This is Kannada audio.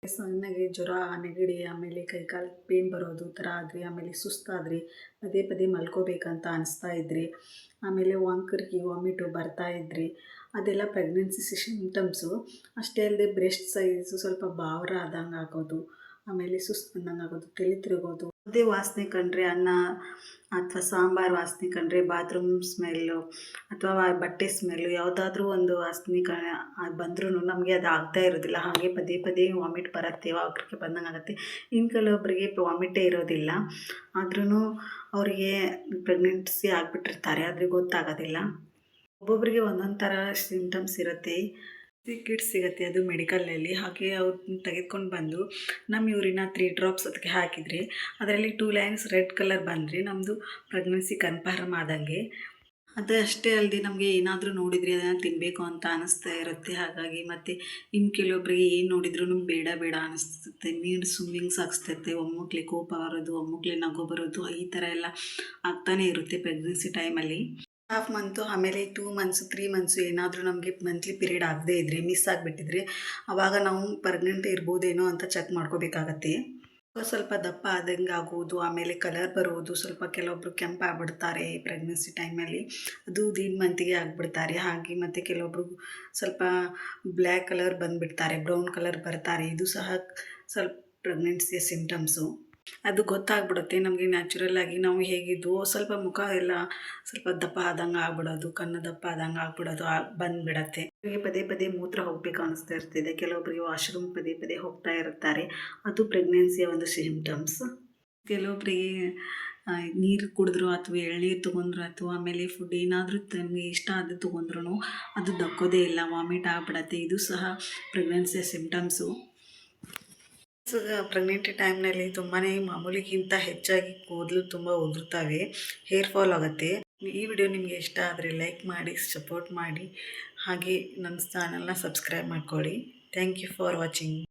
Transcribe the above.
ಸಣ್ಣಗೆ ಜ್ವರ, ನೆಗಡಿ, ಆಮೇಲೆ ಕೈಕಾಲು ಪೇನ್ ಬರೋದು ಥರ ಆದರೆ, ಆಮೇಲೆ ಸುಸ್ತಾದರೆ ಪದೇ ಪದೇ ಮಲ್ಕೋಬೇಕಂತ ಅನಿಸ್ತಾ ಇದ್ದರೆ, ಆಮೇಲೆ ವಾಂಕರ್ಗಿ ವಾಮಿಟು ಬರ್ತಾ ಇದ್ದರೆ ಅದೆಲ್ಲ ಪ್ರೆಗ್ನೆನ್ಸಿ ಸಿಂಟಮ್ಸು. ಅಷ್ಟೇ ಅಲ್ಲದೆ ಬ್ರೆಸ್ಟ್ ಸೈಜು ಸ್ವಲ್ಪ ಭಾರ ಆದಂಗೆ ಆಗೋದು, ಆಮೇಲೆ ಸುಸ್ತು ಬಂದಂಗೆ ಆಗೋದು, ತಲೆ ತಿರುಗೋದು, ಅದೇ ವಾಸನೆ ಕಂಡ್ರೆ ಅನ್ನ ಅಥವಾ ಸಾಂಬಾರು ವಾಸನೆ ಕಂಡ್ರೆ, ಬಾತ್ರೂಮ್ ಸ್ಮೆಲ್ಲು ಅಥವಾ ಬಟ್ಟೆ ಸ್ಮೆಲ್ಲು ಯಾವುದಾದ್ರೂ ಒಂದು ವಾಸನೆ ಬಂದ್ರೂ ನಮಗೆ ಅದು ಆಗ್ತಾ ಇರೋದಿಲ್ಲ. ಹಾಗೆ ಪದೇ ಪದೇ ವಾಮಿಟ್ ಬರುತ್ತೆ, ವಾಕರಿಕೆ ಬಂದಂಗೆ ಆಗುತ್ತೆ. ಇನ್ನು ಕೆಲವೊಬ್ಬರಿಗೆ ವಾಮಿಟೇ ಇರೋದಿಲ್ಲ, ಆದ್ರೂ ಅವರಿಗೆ ಪ್ರೆಗ್ನೆನ್ಸಿ ಆಗಿಬಿಟ್ಟಿರ್ತಾರೆ, ಆದರೆ ಗೊತ್ತಾಗೋದಿಲ್ಲ. ಒಬ್ಬೊಬ್ಬರಿಗೆ ಒಂದೊಂದು ಥರ ಸಿಂಟಮ್ಸ್ ಇರುತ್ತೆ. ಕಿಟ್ ಸಿಗುತ್ತೆ, ಅದು ಮೆಡಿಕಲಲ್ಲಿ. ಹಾಗೆ ಅವ್ರು ತೆಗೆದುಕೊಂಡು ಬಂದು ನಮ್ಮ ಯೂರಿನ 3 ಡ್ರಾಪ್ಸ್ ಅದಕ್ಕೆ ಹಾಕಿದರೆ ಅದರಲ್ಲಿ 2 ಲೈನ್ಸ್ ರೆಡ್ ಕಲರ್ ಬಂದರೆ ನಮ್ಮದು ಪ್ರೆಗ್ನೆನ್ಸಿ ಕನ್ಫರ್ಮ್ ಆದಂಗೆ. ಅದು ಅಷ್ಟೇ ಅಲ್ಲದೆ ನಮಗೆ ಏನಾದರೂ ನೋಡಿದರೆ ಅದನ್ನು ತಿನ್ನಬೇಕು ಅಂತ ಅನ್ನಿಸ್ತಾ ಇರುತ್ತೆ. ಹಾಗಾಗಿ ಮತ್ತು ಇನ್ನು ಕೆಲವೊಬ್ಬರಿಗೆ ಏನು ನೋಡಿದ್ರೂ ಬೇಡ ಬೇಡ ಅನ್ನಿಸ್ತೈತೆ, ನೀರು ಸ್ವಿಮ್ಮಿಂಗ್ಸ್ ಆಗಿಸ್ತೈತೆ, ಒಮ್ಮುಕ್ಲೆ ಕೋಪ ಬರೋದು, ಒಮ್ಮುಕ್ಲೆ ನಗು ಬರೋದು, ಈ ಥರ ಎಲ್ಲ ಆಗ್ತಾನೇ ಇರುತ್ತೆ ಪ್ರೆಗ್ನೆನ್ಸಿ ಟೈಮಲ್ಲಿ. ಹಾಫ್ ಮಂತು ಆಮೇಲೆ 2 ಮಂತ್ಸು 3 ಮಂತ್ಸು ಏನಾದರೂ ನಮಗೆ ಮಂತ್ಲಿ ಪೀರಿಯಡ್ ಆಗದೇ ಇದ್ದರೆ, ಮಿಸ್ ಆಗಿಬಿಟ್ಟಿದ್ರೆ, ಆವಾಗ ನಾವು ಪ್ರೆಗ್ನೆಂಟ್ ಇರ್ಬೋದೇನೋ ಅಂತ ಚೆಕ್ ಮಾಡ್ಕೋಬೇಕಾಗತ್ತೆ. ಸ್ವಲ್ಪ ದಪ್ಪ ಆದಂಗೆ ಆಗೋದು, ಆಮೇಲೆ ಕಲರ್ ಬರೋದು, ಸ್ವಲ್ಪ ಕೆಲವೊಬ್ಬರು ಕೆಂಪು ಆಗ್ಬಿಡ್ತಾರೆ ಪ್ರೆಗ್ನೆನ್ಸಿ ಟೈಮಲ್ಲಿ, ಅದು 1 ಮಂತಿಗೆ ಆಗಿಬಿಡ್ತಾರೆ. ಹಾಗೆ ಮತ್ತು ಕೆಲವೊಬ್ಬರು ಸ್ವಲ್ಪ ಬ್ಲ್ಯಾಕ್ ಕಲರ್ ಬಂದುಬಿಡ್ತಾರೆ, ಬ್ರೌನ್ ಕಲರ್ ಬರ್ತಾರೆ. ಇದು ಸಹ ಸ್ವಲ್ಪ ಪ್ರೆಗ್ನೆನ್ಸಿಯ ಸಿಂಟಮ್ಸು. ಅದು ಗೊತ್ತಾಗ್ಬಿಡುತ್ತೆ ನಮಗೆ ನ್ಯಾಚುರಲ್ಲಾಗಿ. ನಾವು ಹೇಗಿದ್ವೋ ಸ್ವಲ್ಪ ಮುಖ ಎಲ್ಲ ಸ್ವಲ್ಪ ದಪ್ಪ ಆದಂಗೆ ಆಗ್ಬಿಡೋದು, ಕಣ್ಣು ದಪ್ಪ ಆದಂಗೆ ಆಗ್ಬಿಡೋದು ಬಂದುಬಿಡತ್ತೆ. ಅವರಿಗೆ ಪದೇ ಪದೇ ಮೂತ್ರ ಹೋಗಬೇಕು ಅನ್ನಿಸ್ತಾ ಇರ್ತಿದೆ, ಕೆಲವೊಬ್ಬರಿಗೆ ವಾಶ್ರೂಮ್ ಪದೇ ಪದೇ ಹೋಗ್ತಾ ಇರ್ತಾರೆ, ಅದು ಪ್ರೆಗ್ನೆನ್ಸಿಯ ಒಂದು ಸಿಂಟಮ್ಸ್. ಕೆಲವೊಬ್ಬರಿಗೆ ನೀರು ಕುಡಿದ್ರು ಅಥವಾ ಎಳ್ನೀರು ತೊಗೊಂಡ್ರು ಅಥವಾ ಆಮೇಲೆ ಫುಡ್ ಏನಾದರೂ ತನಗೆ ಇಷ್ಟ ಅದು ತೊಗೊಂಡ್ರು ಅದು ದಕ್ಕೋದೇ ಇಲ್ಲ, ವಾಮಿಟ್ ಆಗಿಬಿಡತ್ತೆ. ಇದು ಸಹ ಪ್ರೆಗ್ನೆನ್ಸಿಯ ಸಿಂಟಮ್ಸು. ಪ್ರೆಗ್ನೆಂಟಿ ಟೈಮ್ನಲ್ಲಿ ತುಂಬಾ ಮಾಮೂಲಿಗಿಂತ ಹೆಚ್ಚಾಗಿ ಕೂದಲು ತುಂಬ ಉದುರ್ತವೆ, ಹೇರ್ ಫಾಲ್ ಆಗುತ್ತೆ. ಈ ವಿಡಿಯೋ ನಿಮಗೆ ಇಷ್ಟ ಆದರೆ ಲೈಕ್ ಮಾಡಿ, ಸಪೋರ್ಟ್ ಮಾಡಿ, ಹಾಗೆ ನನ್ನ ಚಾನಲ್ನ ಸಬ್ಸ್ಕ್ರೈಬ್ ಮಾಡ್ಕೊಳ್ಳಿ. Thank you for watching.